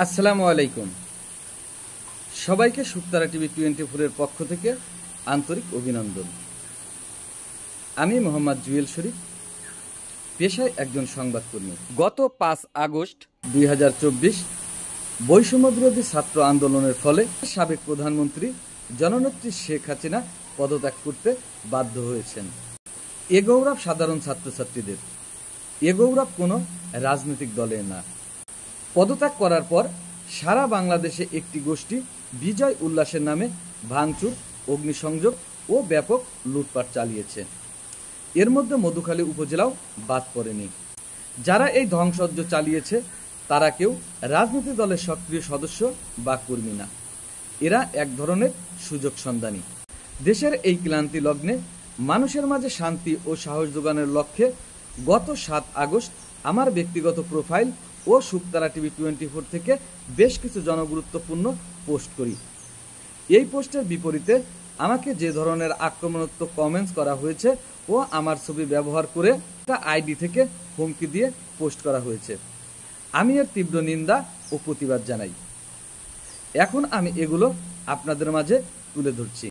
আসসালামু আলাইকুম। সবাইকে শুকতারা টিভি 24 এর পক্ষ থেকে আন্তরিক অভিনন্দন। আমি মোহাম্মদ জুয়েল শরীফ, পেশায় একজন সংবাদকর্মী। গত 5 আগস্ট 2024 বৈষম্য বিরোধী ছাত্র আন্দোলনের ফলে সাবেক প্রধানমন্ত্রী জননেত্রী শেখ হাসিনা পদত্যাগ করতে বাধ্য হয়েছেন। এ গৌরব সাধারণ ছাত্রছাত্রীদের, এ গৌরব কোনো রাজনৈতিক দলের না। পদত্যাগ করার পর সারা বাংলাদেশে একটি গোষ্ঠী বিজয় উল্লাসের নামে ভাঙচুর, অগ্নিসংযোগ ও ব্যাপক লুটপাট চালিয়েছে। এর মধ্যে মধুখালী উপজেলাও বাদ পড়েনি। যারা এই ধ্বংসযজ্ঞ চালিয়েছে তারা কেউ রাজনৈতিক দলের সক্রিয় সদস্য বা কর্মী না। এরা এক ধরনের সুযোগ সন্ধানী। দেশের এই ক্লান্তি লগ্নে মানুষের মাঝে শান্তি ও সাহস যোগানোর লক্ষ্যে গত 7 আগস্ট আমার ব্যক্তিগত প্রোফাইল ও শুকতারা টিভি 24 থেকে বেশ কিছু জনগুরুত্বপূর্ণ পোস্ট করি। এই পোস্টের বিপরীতে আমাকে যে ধরনের আক্রমণাত্মক কমেন্টস করা হয়েছে ও আমার ছবি ব্যবহার করে একটা আইডি থেকে হুমকি দিয়ে পোস্ট করা হয়েছে, আমি এর তীব্র নিন্দা ও প্রতিবাদ জানাই। এখন আমি এগুলো আপনাদের মাঝে তুলে ধরছি।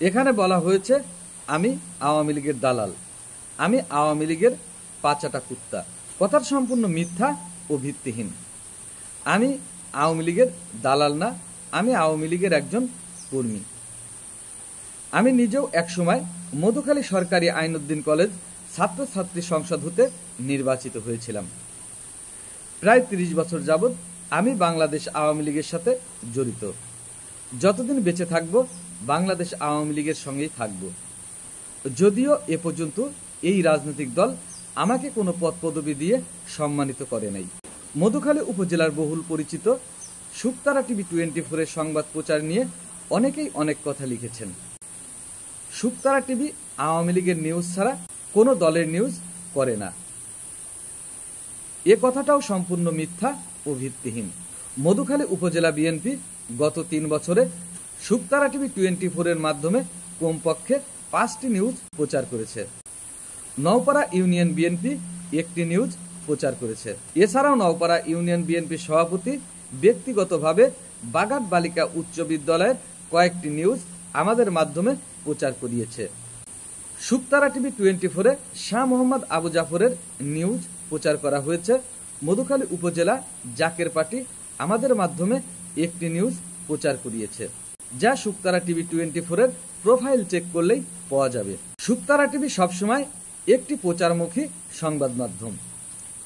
এখানে বলা হয়েছে আমি আওয়ামী লীগের দালাল, আমি আওয়ামী লীগের পাচাটা কুত্তা। কথার সম্পূর্ণ মিথ্যা ও ভিত্তিহীন। আমি আওয়ামী লীগের দালাল না, আমি আওয়ামী লীগের একজন কর্মী। আমি নিজেও একসময় মধুখালী সরকারি আইনউদ্দিন কলেজ ছাত্রছাত্রী সংসদ হতে নির্বাচিত হয়েছিলাম। প্রায় 30 বছর যাবৎ আমি বাংলাদেশ আওয়ামী লীগের সাথে জড়িত। যতদিন বেঁচে থাকব বাংলাদেশ আওয়ামী লীগের সঙ্গেই থাকব। যদিও এ পর্যন্ত এই রাজনৈতিক দল আমাকে কোনো পদ পদবি দিয়ে সম্মানিত করে নাই। মধুখালী উপজেলার বহুল পরিচিত শুকতারা টিভি 24 এর সংবাদ প্রচার নিয়ে অনেকেই অনেক কথা লিখেছেন। শুকতারা টিভি আওয়ামী লীগের নিউজ ছাড়া কোনো দলের নিউজ করে না। এ কথাটাও সম্পূর্ণ মিথ্যা ও ভিত্তিহীন। মধুখালী উপজেলা বিএনপি গত 3 বছরে শুকতারা টিভি 24 এর মাধ্যমে কমপক্ষে 5টি নিউজ প্রচার করেছে। নওপাড়া ইউনিয়ন বিএনপি 1টি নিউজ প্রচার করেছে। এছাড়াও নওপাড়া ইউনিয়ন বিএনপি সভাপতি ব্যক্তিগতভাবে বাগাত বালিকা উচ্চ বিদ্যালয়ের কয়েকটি নিউজ আমাদের মাধ্যমে প্রচার করিয়েছে। শুকতারা টিভি 24 এ শাহ মোহাম্মদ আবু জাফরের নিউজ প্রচার করা হয়েছে। মধুখালী উপজেলা জাকের পার্টি আমাদের মাধ্যমে একটি নিউজ প্রচার করিয়েছে, যা শুকতারা টিভি 24 এর প্রোফাইল চেক করলেই পাওয়া যাবে। শুকতারা টিভি সবসময় একটি প্রচারমুখী সংবাদ মাধ্যম।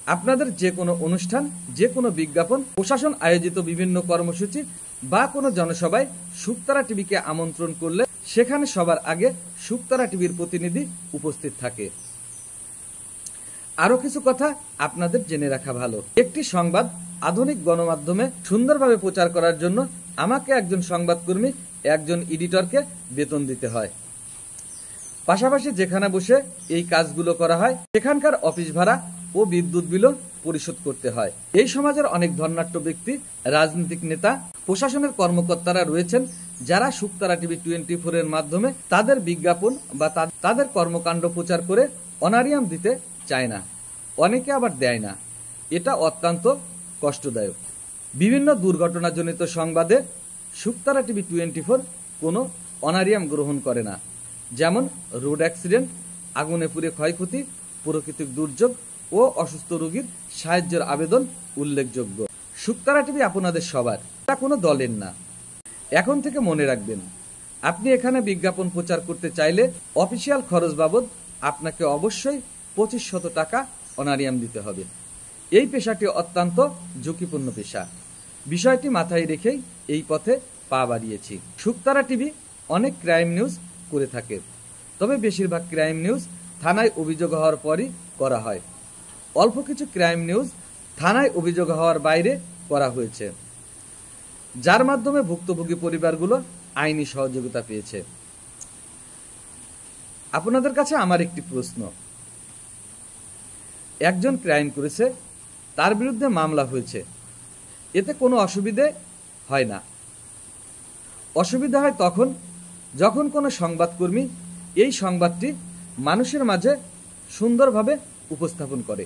আপনাদের যে কোনো অনুষ্ঠান, যে কোনো বিজ্ঞাপন, প্রশাসন আয়োজিত বিভিন্ন কর্মসূচি বা কোনো জনসভায় শুকতারা টিভিকে আমন্ত্রণ করলে সেখানে সবার আগে শুকতারা টিভির প্রতিনিধি উপস্থিত থাকে। আরো কিছু কথা আপনাদের জেনে রাখা ভালো। একটি সংবাদ আধুনিক গণমাধ্যমে সুন্দরভাবে প্রচার করার জন্য আমাকে একজন সংবাদকর্মী, একজন এডিটরকে বেতন দিতে হয়। পাশাপাশি যেখানে বসে এই কাজগুলো করা হয় সেখানকার অফিস ভাড়া ও বিদ্যুৎ বিলও পরিশোধ করতে হয়। এই সমাজের অনেক ধনাঢ্য ব্যক্তি, রাজনৈতিক নেতা, প্রশাসনের কর্মকর্তারা রয়েছেন যারা শুকতারা টিভি 24 এর মাধ্যমে তাদের বিজ্ঞাপন বা তাদের কর্মকাণ্ড প্রচার করে অনারিয়াম দিতে চায় না, অনেকে আবার দেয় না। এটা অত্যন্ত কষ্টদায়ক। বিভিন্ন দুর্ঘটনাজনিত সংবাদে শুকতারা টিভি 24 কোনো অনারিয়াম গ্রহণ করে না, যেমন রোড অ্যাক্সিডেন্ট, আগুনে পুড়ে ক্ষয়ক্ষতি, প্রাকৃতিক দুর্যোগ ও অসুস্থ রোগীর সাহায্যের আবেদন উল্লেখযোগ্য। শুকতারা টিভি আপনাদের সবার, এটা কোনো দলের না। এখন থেকে মনে রাখবেন, আপনি এখানে বিজ্ঞাপন প্রচার করতে চাইলে অফিসিয়াল খরচ বাবদ আপনাকে অবশ্যই 2500 টাকা অনারিয়াম দিতে হবে। এই পেশাটি অত্যন্ত ঝুঁকিপূর্ণ পেশা। বিষয়টি মাথায় রেখেই এই পথে পা বাড়িয়েছি। শুকতারা টিভি অনেক ক্রাইম নিউজ করে থাকে, তবে বেশিরভাগ ক্রাইম নিউজ থানায় অভিযোগ হওয়ার পরই করা হয়। অল্প কিছু ক্রাইম নিউজ থানায় অভিযোগ হওয়ার বাইরে করা হয়েছে, যার মাধ্যমে ভুক্তভোগী পরিবারগুলো আইনি সহযোগিতা পেয়েছে। আপনাদের কাছে আমার একটি প্রশ্ন, একজন ক্রাইম করেছে, তার বিরুদ্ধে মামলা হয়েছে, এতে কোনো অসুবিধে হয় না। অসুবিধা হয় তখন যখন কোনো সংবাদকর্মী এই সংবাদটি মানুষের মাঝে সুন্দরভাবে উপস্থাপন করে।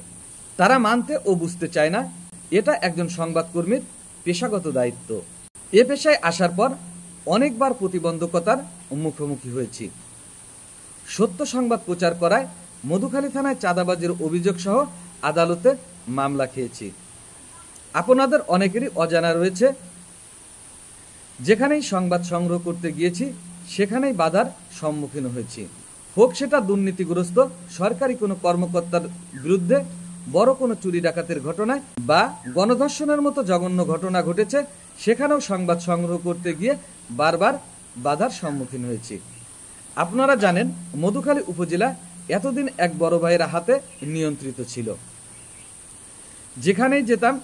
তারা মানতে ও বুঝতে চায় না এটা একজন সংবাদকর্মীর পেশাগত দায়িত্ব। এ পেশায় আসার পর অনেকবার প্রতিবন্ধকতার মুখোমুখি হয়েছি। সত্য সংবাদ প্রচার করায় মধুখালী থানায় চাঁদাবাজির অভিযোগ সহ আদালতে মামলা খেয়েছি। আপনাদের অনেকেরই অজানা রয়েছে, যেখানেই সংবাদ সংগ্রহ করতে গিয়েছি সেখানেই বাধার সম্মুখীন হয়েছি। হোক সেটা দুর্নীতিগ্রস্ত সরকারি কোনো কর্মকর্তার বিরুদ্ধে বড় কোনো চুরি ডাকাতের ঘটনায় বা গণধর্ষণের মতো জঘন্য ঘটনা ঘটেছে, সেখানেও সংবাদ সংগ্রহ করতে গিয়ে বারবার বাধার সম্মুখীন হয়েছি। আপনারা জানেন, মধুখালী উপজেলা এতদিন এক বড় ভাইয়ের হাতে নিয়ন্ত্রিত ছিল। যেখানেই যেতাম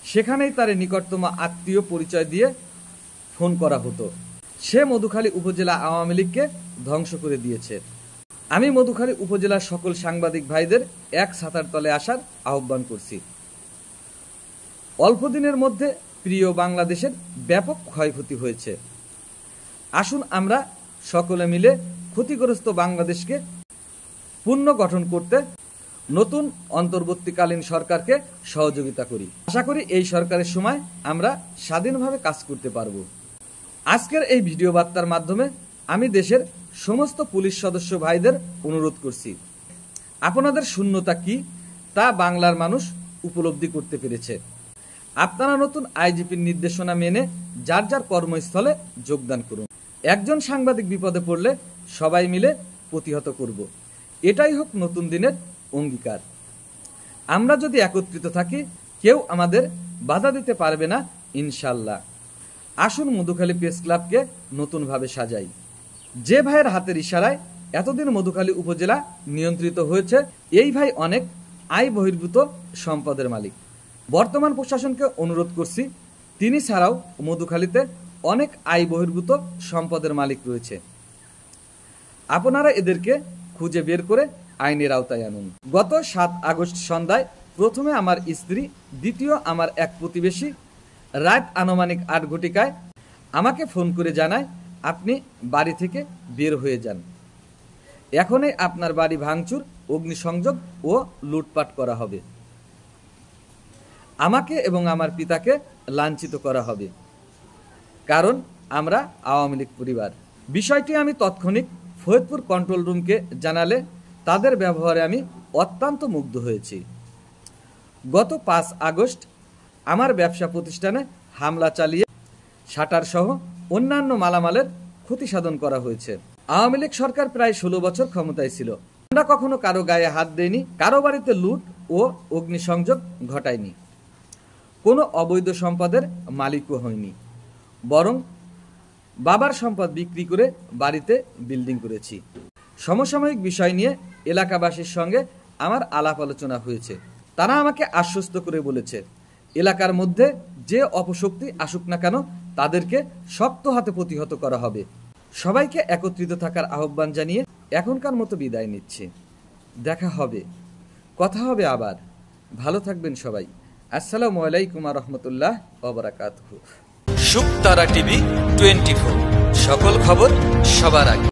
সেখানেই তার নিকটতম আত্মীয় পরিচয় দিয়ে ফোন করা হতো। সে মধুখালী উপজেলা আওয়ামী লীগকে ধ্বংস করে দিয়েছে। আমি মধুখালী উপজেলার সকল সাংবাদিক ভাইদের এক ছাতার তলে আসার আহ্বান করছি। অল্প দিনের মধ্যে প্রিয় বাংলাদেশের ব্যাপক ক্ষয়ক্ষতি হয়েছে। আসুন আমরা সকলে মিলে ক্ষতিগ্রস্ত বাংলাদেশকে পুনর্গঠন করতে নতুন অন্তর্বর্তীকালীন সরকারকে সহযোগিতা করি। আশা করি এই সরকারের সময় আমরা স্বাধীনভাবে কাজ করতে পারব। আজকের এই ভিডিও বার্তার মাধ্যমে আমি দেশের সমস্ত পুলিশ সদস্য ভাইদের অনুরোধ করছি, আপনাদের শূন্যতা কি তা বাংলার মানুষ উপলব্ধি করতে পেরেছে। আপনারা নতুন আইজিপির নির্দেশনা মেনে যার যার কর্মস্থলে যোগদান করুন। একজন সাংবাদিক বিপদে পড়লে সবাই মিলে প্রতিহত করব। এটাই হোক নতুন দিনের অঙ্গীকার। আমরা যদি একত্রিত থাকি, কেউ আমাদের বাধা দিতে পারবে না ইনশাল্লাহ। আসুন মধুখালী প্রেস ক্লাবকে নতুনভাবে সাজাই। যে ভাইয়ের হাতের ইশারায় এতদিন মধুখালী উপজেলা নিয়ন্ত্রিত হয়েছে, এই ভাই অনেক আয় বহির্ভূত সম্পদের মালিক। বর্তমান প্রশাসনকে অনুরোধ করছি, তিনি ছাড়াও মধুখালীতে অনেক আয় বহির্ভূত সম্পদের মালিক রয়েছে। আপনারা এদেরকে খুঁজে বের করে আইনের আওতায় আনুন। গত 7 আগস্ট সন্ধ্যায় প্রথমে আমার স্ত্রী, দ্বিতীয় আমার এক প্রতিবেশী রাত আনুমানিক 8 ঘটিকায় আমাকে ফোন করে জানায়, আপনি বাড়ি থেকে বের হয়ে যান, এখনই আপনার বাড়ি ভাঙচুর, অগ্নিসংযোগ ও লুটপাট করা হবে। আমাকে এবং আমার পিতাকে লাঞ্ছিত করা হবে, কারণ আমরা আওয়ামী লীগ পরিবার। বিষয়টি আমি তৎক্ষণিক ফরিদপুর কন্ট্রোল রুমকে জানালে তাদের ব্যবহারে আমি অত্যন্ত মুগ্ধ হয়েছি। গত 5 আগস্ট আমার ব্যবসা প্রতিষ্ঠানে হামলা চালিয়ে শাটার সহ অন্যান্য মালামালের ক্ষতি সাধন করা হয়েছে। আওয়ামী লীগ সরকার প্রায় 16 বছর ক্ষমতায় ছিল। আমরা কখনো কারো গায়ে হাত দেইনি, কারো বাড়িতে লুট ও অগ্নিসংযোগ ঘটাইনি, কোনো অবৈধ সম্পদের মালিকও হয়নি। বরং বাবার সম্পদ বিক্রি করে বাড়িতে বিল্ডিং করেছি। সমসাময়িক বিষয় নিয়ে এলাকাবাসীর সঙ্গে আমার আলাপ আলোচনা হয়েছে। তারা আমাকে আশ্বস্ত করে বলেছে, এলাকার মধ্যে যে অপশক্তি আসুক না কেন তাদেরকে শক্ত হাতে প্রতিহত করা হবে। সবাইকে একত্রিত থাকার আহ্বান জানিয়ে এখনকার মতো বিদায় নিচ্ছি। দেখা হবে, কথা হবে আবার। ভালো থাকবেন সবাই। আসসালামু আলাইকুম ওয়া রাহমাতুল্লাহ ওয়া বারাকাতুহু। শুকতারা টিভি 24, সকল খবর সবার আগে।